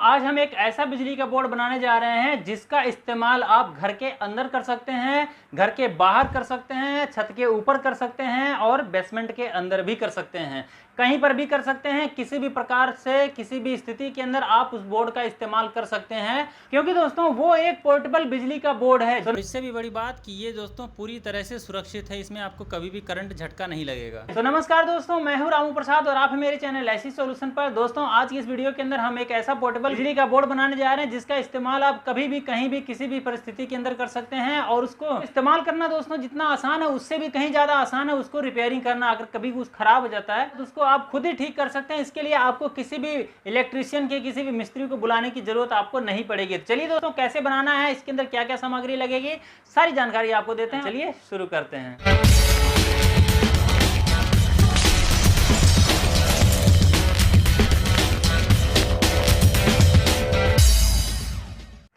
आज हम एक ऐसा बिजली का बोर्ड बनाने जा रहे हैं जिसका इस्तेमाल आप घर के अंदर कर सकते हैं, घर के बाहर कर सकते हैं, छत के ऊपर कर सकते हैं और बेसमेंट के अंदर भी कर सकते हैं। कहीं पर भी कर सकते हैं, किसी भी प्रकार से किसी भी स्थिति के अंदर आप उस बोर्ड का इस्तेमाल कर सकते हैं, क्योंकि दोस्तों वो एक पोर्टेबल बिजली का बोर्ड है। तो इससे भी बड़ी बात कि ये दोस्तों पूरी तरह से सुरक्षित है, इसमें आपको कभी भी करंट झटका नहीं लगेगा। तो नमस्कार दोस्तों, मैं हूं रामू प्रसाद और आप हैं मेरे चैनल ऐसी सॉल्यूशन पर। दोस्तों आज की इस वीडियो के अंदर हम एक ऐसा पोर्टेबल बिजली का बोर्ड बनाने जा रहे हैं जिसका इस्तेमाल आप कभी भी कहीं भी किसी भी परिस्थिति के अंदर कर सकते हैं, और उसको इस्तेमाल करना दोस्तों जितना आसान है उससे भी कहीं ज्यादा आसान है उसको रिपेयरिंग करना। अगर कभी कुछ खराब हो जाता है तो उसको आप खुद ही ठीक कर सकते हैं। इसके लिए आपको किसी भी इलेक्ट्रीशियन के किसी भी मिस्त्री को बुलाने की जरूरत आपको नहीं पड़ेगी। चलिए दोस्तों कैसे बनाना है, इसके अंदर क्या क्या सामग्री लगेगी, सारी जानकारी आपको देते हैं। चलिए शुरू करते हैं।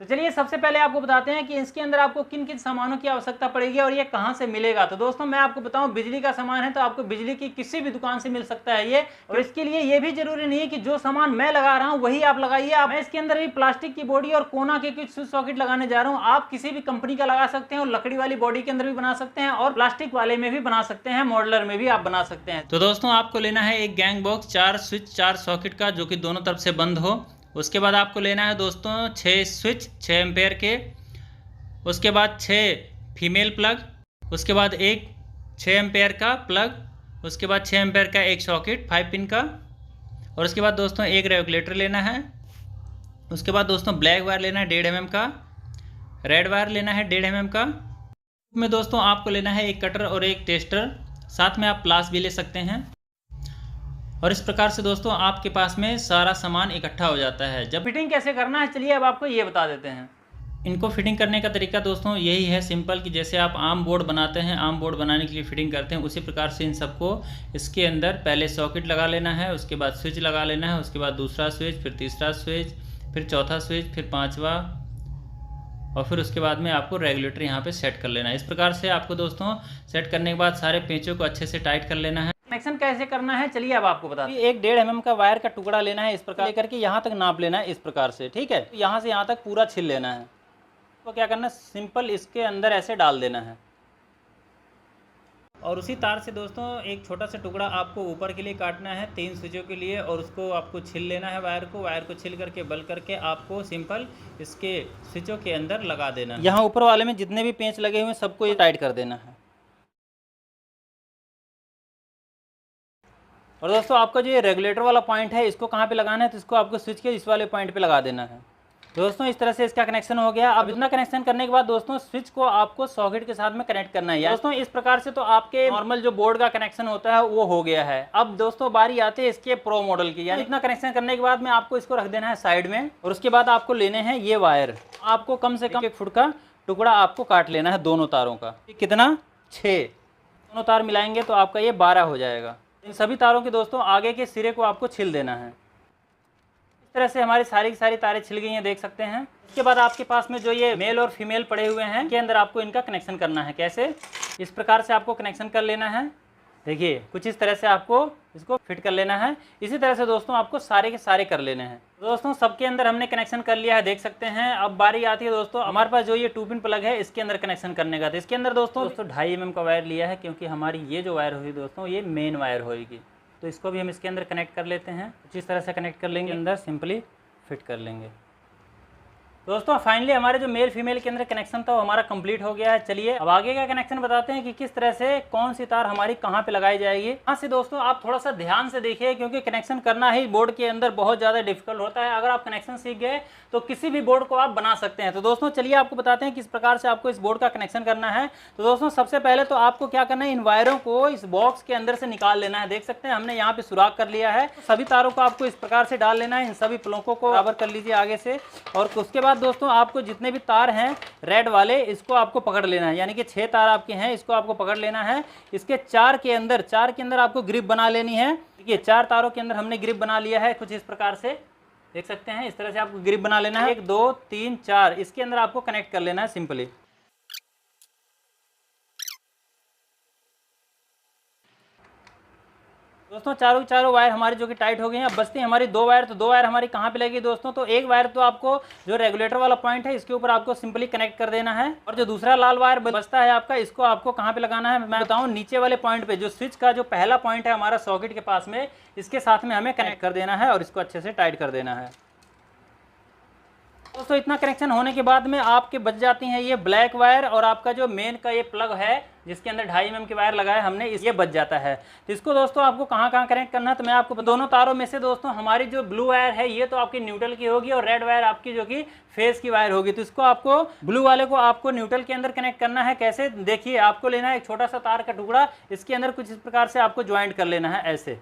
तो चलिए सबसे पहले आपको बताते हैं कि इसके अंदर आपको किन किन सामानों की आवश्यकता पड़ेगी और ये कहां से मिलेगा। तो दोस्तों मैं आपको बताऊं, बिजली का सामान है तो आपको बिजली की किसी भी दुकान से मिल सकता है ये, और इसके लिए ये भी जरूरी नहीं है कि जो सामान मैं लगा रहा हूं वही आप लगाइए। मैं इसके अंदर भी प्लास्टिक की बॉडी और कोना के कुछ स्विच सॉकेट लगाने जा रहा हूँ। आप किसी भी कंपनी का लगा सकते हैं और लकड़ी वाली बॉडी के अंदर भी बना सकते हैं और प्लास्टिक वाले में भी बना सकते हैं, मॉडलर में भी आप बना सकते हैं। तो दोस्तों आपको लेना है एक गैंग बॉक्स 4 स्विच 4 सॉकेट का, जो कि दोनों तरफ से बंद हो। उसके बाद आपको लेना है दोस्तों 6 स्विच 6 एम्पेयर के। उसके बाद 6 फीमेल प्लग। उसके बाद एक 6 एम्पेयर का प्लग। उसके बाद 6 एम्पेयर का एक सॉकेट 5 पिन का। और उसके बाद दोस्तों एक रेगुलेटर लेना है। उसके बाद दोस्तों ब्लैक वायर लेना है 1.5 mm का। रेड वायर लेना है 1.5 mm का। इसमें दोस्तों आपको लेना है एक कटर और एक टेस्टर, साथ में आप प्लास भी ले सकते हैं। और इस प्रकार से दोस्तों आपके पास में सारा सामान इकट्ठा हो जाता है। जब फिटिंग कैसे करना है चलिए अब आपको ये बता देते हैं। इनको फिटिंग करने का तरीका दोस्तों यही है सिंपल, कि जैसे आप आम बोर्ड बनाते हैं, आम बोर्ड बनाने के लिए फिटिंग करते हैं, उसी प्रकार से इन सबको इसके अंदर पहले सॉकेट लगा लेना है, उसके बाद स्विच लगा लेना है, उसके बाद दूसरा स्विच, फिर तीसरा स्विच, फिर चौथा स्विच, फिर पाँचवा, और फिर उसके बाद में आपको रेगुलेटर यहाँ पे सेट कर लेना है। इस प्रकार से आपको दोस्तों सेट करने के बाद सारे पेंचों को अच्छे से टाइट कर लेना है। कनेक्शन कैसे करना है चलिए अब आपको बता दें। एक 1.5 mm का वायर का टुकड़ा लेना है, इस प्रकार लेकर के यहाँ तक नाप लेना है इस प्रकार से, ठीक है। यहाँ से यहाँ तक पूरा छिल लेना है। तो क्या करना है, सिंपल इसके अंदर ऐसे डाल देना है, और उसी तार से दोस्तों एक छोटा सा टुकड़ा आपको ऊपर के लिए काटना है 3 स्विचों के लिए, और उसको आपको छिल लेना है वायर को छिल करके बल करके आपको सिंपल इसके स्विचों के अंदर लगा देना है। यहाँ ऊपर वाले में जितने भी पेंच लगे हुए हैं सबको ये टाइट कर देना है। और दोस्तों आपका जो ये रेगुलेटर वाला पॉइंट है इसको कहाँ पे लगाना है, तो इसको आपको स्विच के इस वाले पॉइंट पे लगा देना है। दोस्तों इस तरह से इसका कनेक्शन हो गया। अब इतना कनेक्शन करने के बाद दोस्तों स्विच को आपको सॉकेट के साथ में कनेक्ट करना है। दोस्तों इस प्रकार से तो आपके नॉर्मल जो बोर्ड का कनेक्शन होता है वो हो गया है। अब दोस्तों बारी आती है इसके प्रो मॉडल की। यानी इतना कनेक्शन करने के बाद में आपको इसको रख देना है साइड में, और उसके बाद आपको लेने हैं ये वायर। आपको कम से कम 1 फुट का टुकड़ा आपको काट लेना है दोनों तारों का। कितना, 6। दोनों तार मिलाएंगे तो आपका ये 12 हो जाएगा। इन सभी तारों के दोस्तों आगे के सिरे को आपको छिल देना है। इस तरह से हमारी सारी की सारी तारें छिल गई हैं, देख सकते हैं। इसके बाद आपके पास में जो ये मेल और फीमेल पड़े हुए हैं के अंदर आपको इनका कनेक्शन करना है। कैसे, इस प्रकार से आपको कनेक्शन कर लेना है। देखिए कुछ इस तरह से आपको इसको फिट कर लेना है। इसी तरह से दोस्तों आपको सारे के सारे कर लेने हैं। दोस्तों सबके अंदर हमने कनेक्शन कर लिया है, देख सकते हैं। अब बारी आती है दोस्तों हमारे पास जो ये 2 पिन प्लग है इसके अंदर कनेक्शन करने का। तो इसके अंदर दोस्तों 2.5 mm का वायर लिया है, क्योंकि हमारी ये जो वायर होगी दोस्तों ये मेन वायर होगी। तो इसको भी हम इसके अंदर कनेक्ट कर लेते हैं। जिस तरह से कनेक्ट कर लेंगे अंदर सिंपली फिट कर लेंगे। दोस्तों फाइनली हमारे जो मेल फीमेल के अंदर कनेक्शन था वो हमारा कंप्लीट हो गया है। चलिए अब आगे का कनेक्शन बताते हैं कि किस तरह से कौन सी तार हमारी कहाँ पे लगाई जाएगी। यहाँ से दोस्तों आप थोड़ा सा ध्यान से देखिए, क्योंकि कनेक्शन करना ही बोर्ड के अंदर बहुत ज़्यादा डिफिकल्ट होता है। अगर आप कनेक्शन सीख गए तो किसी भी बोर्ड को आप बना सकते हैं। तो दोस्तों चलिए आपको बताते हैं किस प्रकार से आपको इस बोर्ड का कनेक्शन करना है। तो दोस्तों सबसे पहले तो आपको क्या करना है, इन वायरों को इस बॉक्स के अंदर से निकाल लेना है। देख सकते हैं हमने यहाँ पे सुराख कर लिया है। सभी तारों को आपको इस प्रकार से डाल लेना है। इन सभी प्लकों को बराबर कर लीजिए आगे से, और उसके बाद दोस्तों आपको जितने भी तार हैं रेड वाले इसको आपको पकड़ लेना है। यानी कि 6 तार आपके हैं, इसको आपको पकड़ लेना है। इसके 4 के अंदर आपको ग्रिप बना लेनी है। देखिए 4 तारों के अंदर हमने ग्रिप बना लिया है कुछ इस प्रकार से, देख सकते हैं। इस तरह से आपको ग्रिप बना लेना है। 1 2 3 4 इसके अंदर आपको कनेक्ट कर लेना है सिंपली। दोस्तों चारों चारों वायर हमारी जो कि टाइट हो गई हैं। अब बचती है हमारी 2 वायर। तो 2 वायर हमारी कहाँ पे लगेगी दोस्तों, तो एक वायर तो आपको जो रेगुलेटर वाला पॉइंट है इसके ऊपर आपको सिंपली कनेक्ट कर देना है, और जो दूसरा लाल वायर बचता है आपका, इसको आपको कहाँ पे लगाना है मैं बताऊँ, नीचे वाले पॉइंट पे, जो स्विच का जो पहला पॉइंट है हमारा सॉकेट के पास में, इसके साथ में हमें कनेक्ट कर देना है और इसको अच्छे से टाइट कर देना है। दोस्तों इतना कनेक्शन होने के बाद में आपके बच जाती हैं ये ब्लैक वायर, और आपका जो मेन का ये प्लग है जिसके अंदर 2.5 mm की वायर लगाया हमने, ये बच जाता है। तो इसको दोस्तों आपको कहाँ कहाँ कनेक्ट करना है, तो मैं आपको दोनों तारों में से दोस्तों हमारी जो ब्लू वायर है ये तो आपकी न्यूट्रल की होगी, और रेड वायर आपकी जो कि फेस की वायर होगी। तो इसको आपको ब्लू वाले को आपको न्यूट्रल के अंदर कनेक्ट करना है। कैसे, देखिए आपको लेना है एक छोटा सा तार का टुकड़ा, इसके अंदर कुछ इस प्रकार से आपको ज्वाइंट कर लेना है ऐसे,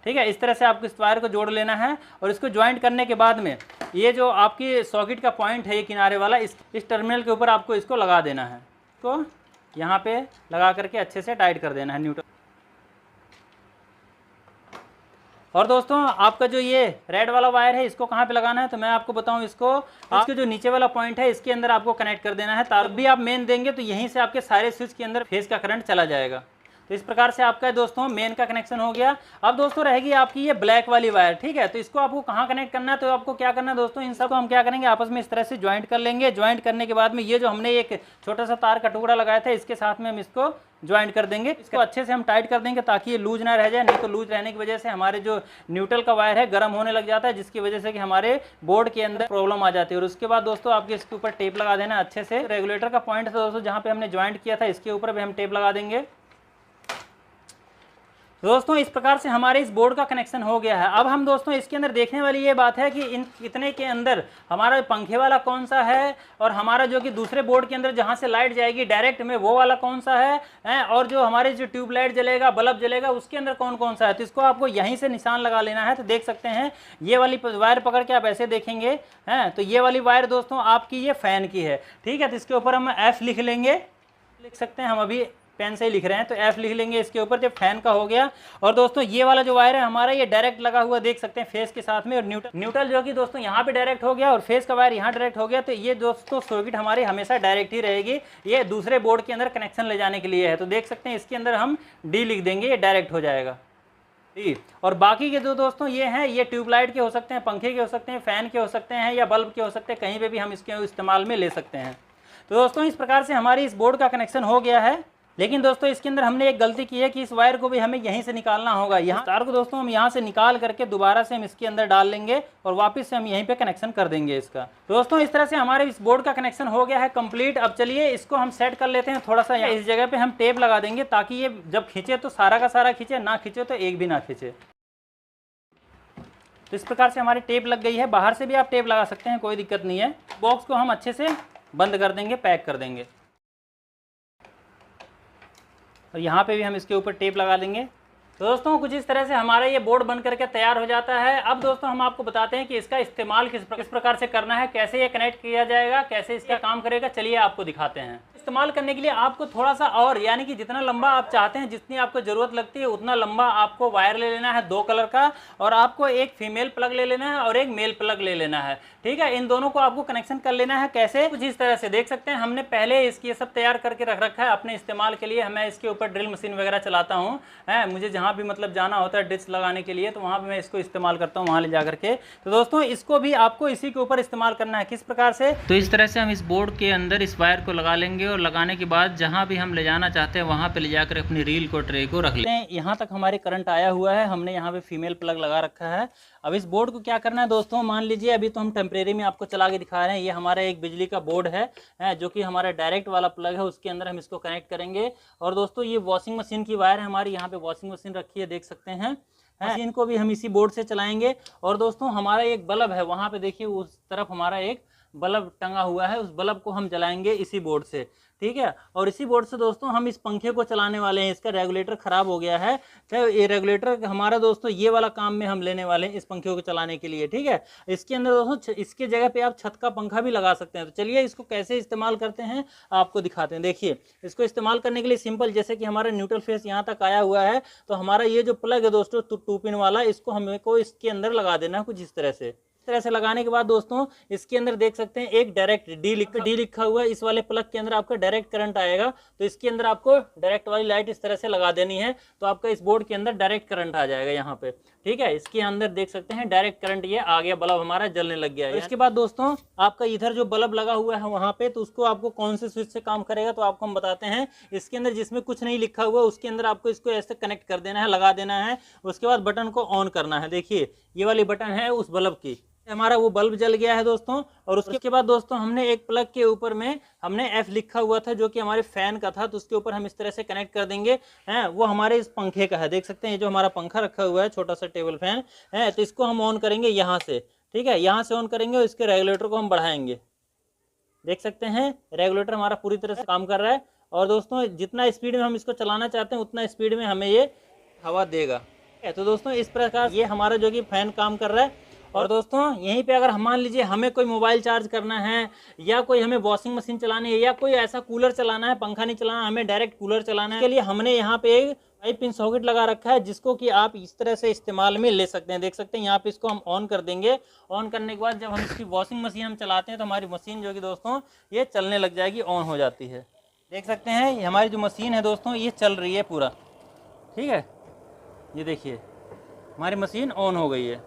ठीक है। इस तरह से आपको इस वायर को जोड़ लेना है, और इसको ज्वाइंट करने के बाद में ये जो आपकी सॉकेट का पॉइंट है ये किनारे वाला, इस टर्मिनल के ऊपर आपको इसको लगा देना है। इसको यहाँ पे लगा करके अच्छे से टाइट कर देना है न्यूट्रल। और दोस्तों आपका जो ये रेड वाला वायर है इसको कहाँ पे लगाना है, तो मैं आपको बताऊं, इसके जो नीचे वाला पॉइंट है इसके अंदर आपको कनेक्ट कर देना है। तार भी आप मेन देंगे तो यहीं से आपके सारे स्विच के अंदर फेस का करंट चला जाएगा। तो इस प्रकार से आपका दोस्तों मेन का कनेक्शन हो गया। अब दोस्तों रहेगी आपकी ये ब्लैक वाली वायर, ठीक है। तो इसको आपको कहाँ कनेक्ट करना है, तो आपको क्या करना है दोस्तों, इन सबको हम क्या करेंगे, आपस में इस तरह से ज्वाइंट कर लेंगे। ज्वाइंट करने के बाद में ये जो हमने एक छोटा सा तार का टुकड़ा लगाया था इसके साथ में हम इसको ज्वाइंट कर देंगे। इसको अच्छे से हम टाइट कर देंगे ताकि ये लूज ना रह जाए, नहीं तो लूज रहने की वजह से हमारे जो न्यूट्रल का वायर है गर्म होने लग जाता है, जिसकी वजह से कि हमारे बोर्ड के अंदर प्रॉब्लम आ जाती है। और उसके बाद दोस्तों आपके इसके ऊपर टेप लगा देना अच्छे से। रेगुलेटर का पॉइंट था दोस्तों जहाँ पे हमने ज्वाइंट किया था, इसके ऊपर भी हम टेप लगा देंगे। दोस्तों इस प्रकार से हमारे इस बोर्ड का कनेक्शन हो गया है। अब हम दोस्तों इसके अंदर देखने वाली ये बात है कि इन इतने के अंदर हमारा पंखे वाला कौन सा है, और हमारा जो कि दूसरे बोर्ड के अंदर जहाँ से लाइट जाएगी डायरेक्ट में वो वाला कौन सा है, और जो हमारे जो ट्यूबलाइट जलेगा, बल्ब जलेगा, उसके अंदर कौन कौन सा है। तो इसको आपको यहीं से निशान लगा लेना है। तो देख सकते हैं ये वाली वायर पकड़ के आप ऐसे देखेंगे हैं, तो ये वाली वायर दोस्तों आपकी ये फैन की है, ठीक है। तो इसके ऊपर हम F लिख लेंगे, लिख सकते हैं, हम अभी पेन से ही लिख रहे हैं तो F लिख लेंगे इसके ऊपर, जब फैन का हो गया। और दोस्तों ये वाला जो वायर है हमारा ये डायरेक्ट लगा हुआ देख सकते हैं फेस के साथ में, और न्यूट्रल जो कि दोस्तों यहाँ पे डायरेक्ट हो गया और फेस का वायर यहाँ डायरेक्ट हो गया। तो ये दोस्तों सॉकेट हमारी हमेशा डायरेक्ट ही रहेगी, ये दूसरे बोर्ड के अंदर कनेक्शन ले जाने के लिए है। तो देख सकते हैं इसके अंदर हम D लिख देंगे, ये डायरेक्ट हो जाएगा। और बाकी के जो दोस्तों ये हैं, ये ट्यूबलाइट के हो सकते हैं, पंखे के हो सकते हैं, फैन के हो सकते हैं, या बल्ब के हो सकते हैं, कहीं पे भी हम इसके इस्तेमाल में ले सकते हैं। तो दोस्तों इस प्रकार से हमारी इस बोर्ड का कनेक्शन हो गया है। लेकिन दोस्तों इसके अंदर हमने एक गलती की है कि इस वायर को भी हमें यहीं से निकालना होगा। यहाँ तार को दोस्तों हम यहाँ से निकाल करके दोबारा से हम इसके अंदर डाल लेंगे और वापस से हम यहीं पे कनेक्शन कर देंगे इसका। दोस्तों इस तरह से हमारे इस बोर्ड का कनेक्शन हो गया है कंप्लीट। अब चलिए इसको हम सेट कर लेते हैं थोड़ा सा। इस जगह पे हम टेप लगा देंगे ताकि ये जब खींचे तो सारा का सारा खींचे, ना खींचे तो एक भी ना खींचे। तो इस प्रकार से हमारी टेप लग गई है। बाहर से भी आप टेप लगा सकते हैं, कोई दिक्कत नहीं है। बॉक्स को हम अच्छे से बंद कर देंगे, पैक कर देंगे, और यहाँ पे भी हम इसके ऊपर टेप लगा देंगे। तो दोस्तों कुछ इस तरह से हमारा ये बोर्ड बन करके तैयार हो जाता है। अब दोस्तों हम आपको बताते हैं कि इसका इस्तेमाल किस प्रकार से करना है, कैसे ये कनेक्ट किया जाएगा, कैसे इसका काम करेगा। चलिए आपको दिखाते हैं। इस्तेमाल करने के लिए आपको थोड़ा सा और, यानी कि जितना लंबा आप चाहते हैं, जितनी आपको ज़रूरत लगती है उतना लंबा आपको वायर ले लेना है 2 कलर का, और आपको एक फीमेल प्लग ले लेना है और एक मेल प्लग ले लेना है, ठीक है। इन दोनों को आपको कनेक्शन कर लेना है। कैसे, कुछ इस तरह से देख सकते हैं हमने पहले इसकी सब तैयार करके रख रखा है अपने इस्तेमाल के लिए। मैं इसके ऊपर ड्रिल मशीन वगैरह चलाता हूँ, मुझे जहाँ भी मतलब जाना होता है डिस्क लगाने के लिए, तो वहाँ पे मैं इसको इस्तेमाल करता हूँ, वहाँ ले जा करके। तो दोस्तों इसको भी आपको इसी के ऊपर इस्तेमाल करना है। किस प्रकार से, तो इस तरह से हम इस बोर्ड के अंदर इस वायर को लगा लेंगे, और लगाने के बाद जहाँ भी हम ले जाना चाहते हैं वहाँ पे ले जाकर अपनी रील को, ट्रे को रख लेते हैं। यहाँ तक हमारे करंट आया हुआ है, हमने यहाँ पे फीमेल प्लग लगा रखा है। अब इस बोर्ड को क्या करना है दोस्तों, मान लीजिए अभी तो हम टेम्परेरी में आपको चला के दिखा रहे हैं। ये हमारा एक बिजली का बोर्ड है जो कि हमारा डायरेक्ट वाला प्लग है, उसके अंदर हम इसको कनेक्ट करेंगे। और दोस्तों ये वॉशिंग मशीन की वायर है हमारी, यहाँ पे वॉशिंग मशीन रखी है, देख सकते हैं। मशीन को भी हम इसी बोर्ड से चलाएंगे। और दोस्तों हमारा एक बल्ब है, वहाँ पे देखिए उस तरफ हमारा एक बल्ब टंगा हुआ है, उस बल्ब को हम जलाएंगे इसी बोर्ड से, ठीक है। और इसी बोर्ड से दोस्तों हम इस पंखे को चलाने वाले हैं। इसका रेगुलेटर ख़राब हो गया है, तो ये रेगुलेटर हमारा दोस्तों ये वाला काम में हम लेने वाले हैं इस पंखे को चलाने के लिए, ठीक है। इसके अंदर दोस्तों इसके जगह पे आप छत का पंखा भी लगा सकते हैं। तो चलिए इसको कैसे इस्तेमाल करते हैं आपको दिखाते हैं। देखिए इसको इस्तेमाल करने के लिए सिंपल, जैसे कि हमारा न्यूट्रल फेस यहाँ तक आया हुआ है, तो हमारा ये जो प्लग है दोस्तों 2 पिन वाला, इसको हमें को इसके अंदर लगा देना है कुछ इस तरह से, तरह से लगाने के बाद दोस्तों इसके अंदर देख सकते हैं एक डायरेक्ट डी लिखा हुआ है। इस वाले प्लग के अंदर आपका डायरेक्ट करंट आएगा, तो इसके अंदर आपको डायरेक्ट वाली लाइट इस तरह से लगा देनी है, तो आपका इस बोर्ड के अंदर डायरेक्ट करंट आ जाएगा यहाँ पे। ठीक है, इसके अंदर देख सकते हैं डायरेक्ट करंट ये आ गया, बल्ब हमारा जलने लग गया है। इसके बाद दोस्तों आपका इधर जो बल्ब लगा हुआ है वहां पे, तो उसको आपको कौन से स्विच से काम करेगा तो आपको हम बताते हैं। इसके अंदर जिसमें कुछ नहीं लिखा हुआ उसके अंदर आपको इसको ऐसे कनेक्ट कर देना है, लगा देना है। उसके बाद बटन को ऑन करना है। देखिए ये वाली बटन है उस बल्ब की, हमारा वो बल्ब जल गया है दोस्तों। और उसके बाद दोस्तों हमने एक प्लग के ऊपर में हमने F लिखा हुआ था जो कि हमारे फैन का था, तो उसके ऊपर हम इस तरह से कनेक्ट कर देंगे हैं। वो हमारे इस पंखे का है, देख सकते हैं ये जो हमारा पंखा रखा हुआ है छोटा सा टेबल फैन है, तो इसको हम ऑन करेंगे यहाँ से। ठीक है, यहाँ से ऑन करेंगे और इसके रेगुलेटर को हम बढ़ाएंगे। देख सकते हैं रेगुलेटर हमारा पूरी तरह से काम कर रहा है। और दोस्तों जितना स्पीड में हम इसको चलाना चाहते हैं उतना स्पीड में हमें ये हवा देगा। तो दोस्तों इस प्रकार ये हमारा जो कि फैन काम कर रहा है। और दोस्तों यहीं पे अगर हम मान लीजिए हमें कोई मोबाइल चार्ज करना है या कोई हमें वॉशिंग मशीन चलानी है या कोई ऐसा कूलर चलाना है, पंखा नहीं चलाना, हमें डायरेक्ट कूलर चलाना है, इसके लिए हमने यहाँ पे एक 5 पिन सॉकेट लगा रखा है जिसको कि आप इस तरह से इस्तेमाल में ले सकते हैं। देख सकते हैं यहाँ पे इसको हम ऑन कर देंगे। ऑन करने के बाद जब हम इसकी वॉशिंग मशीन हम चलाते हैं तो हमारी मशीन जो कि दोस्तों ये चलने लग जाएगी, ऑन हो जाती है। देख सकते हैं ये हमारी जो मशीन है दोस्तों ये चल रही है पूरा। ठीक है, ये देखिए हमारी मशीन ऑन हो गई है।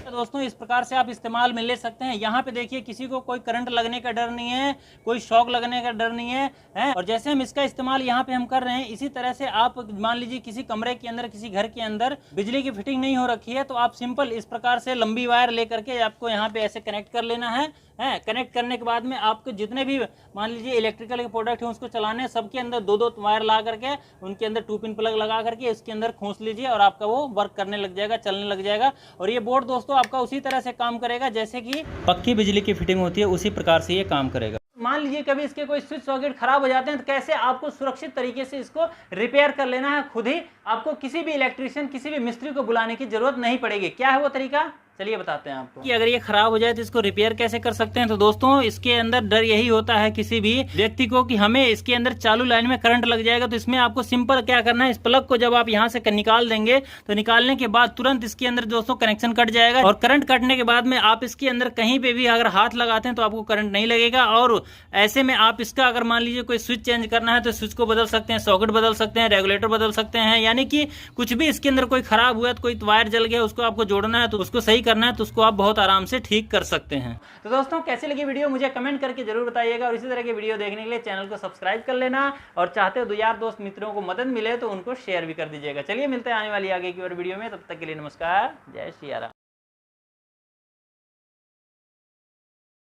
दोस्तों इस प्रकार से आप इस्तेमाल में ले सकते हैं। यहाँ पे देखिए किसी को कोई करंट लगने का डर नहीं है, कोई शॉक लगने का डर नहीं है। और जैसे हम इसका इस्तेमाल यहाँ पे हम कर रहे हैं, इसी तरह से आप मान लीजिए किसी कमरे के अंदर, किसी घर के अंदर बिजली की फिटिंग नहीं हो रखी है, तो आप सिंपल इस प्रकार से लंबी वायर लेकर के आपको यहाँ पे ऐसे कनेक्ट कर लेना है। कनेक्ट करने के बाद में आपको जितने भी मान लीजिए इलेक्ट्रिकल के प्रोडक्ट हैं उसको चलाने हैं, सबके अंदर 2-2 वायर ला करके उनके अंदर 2 पिन प्लग लगा करके इसके अंदर खोस लीजिए और आपका वो वर्क करने लग जाएगा, चलने लग जाएगा। और ये बोर्ड दोस्तों आपका उसी तरह से काम करेगा जैसे कि पक्की बिजली की फिटिंग होती है, उसी प्रकार से ये काम करेगा। मान लीजिए कभी इसके कोई स्विच सॉकेट खराब हो जाते हैं तो कैसे आपको सुरक्षित तरीके से इसको रिपेयर कर लेना है खुद ही। आपको किसी भी इलेक्ट्रीशियन, किसी भी मिस्त्री को बुलाने की जरूरत नहीं पड़ेगी। क्या है वो तरीका, चलिए बताते हैं आपको कि अगर ये खराब हो जाए तो इसको रिपेयर कैसे कर सकते हैं। तो दोस्तों इसके अंदर डर यही होता है किसी भी व्यक्ति को कि हमें इसके अंदर चालू लाइन में करंट लग जाएगा। तो इसमें आपको सिंपल क्या करना है, इस प्लग को जब आप यहाँ से निकाल देंगे तो निकालने के बाद तुरंत इसके अंदर दोस्तों कनेक्शन कट जाएगा। और करंट कटने के बाद में आप इसके अंदर कहीं पे भी अगर हाथ लगाते हैं तो आपको करंट नहीं लगेगा। और ऐसे में आप इसका अगर मान लीजिए कोई स्विच चेंज करना है तो स्विच को बदल सकते हैं, सॉकेट बदल सकते हैं, रेगुलेटर बदल सकते हैं। यानी कि कुछ भी इसके अंदर कोई खराब हुआ है, तो कोई वायर जल गया उसको आपको जोड़ना है, तो उसको सही करना है, तो उसको आप बहुत आराम से ठीक कर सकते हैं। तो दोस्तों कैसे लगी वीडियो मुझे कमेंट करके जरूर बताइएगा। और इसी तरह की वीडियो देखने के लिए चैनल को सब्सक्राइब कर लेना। और चाहते हो 2 यार दोस्त मित्रों को मदद मिले तो उनको शेयर भी कर दीजिएगा। चलिए मिलते हैं आने वाली आगे की और वीडियो में, तब तक के लिए नमस्कार, जय श्री राम।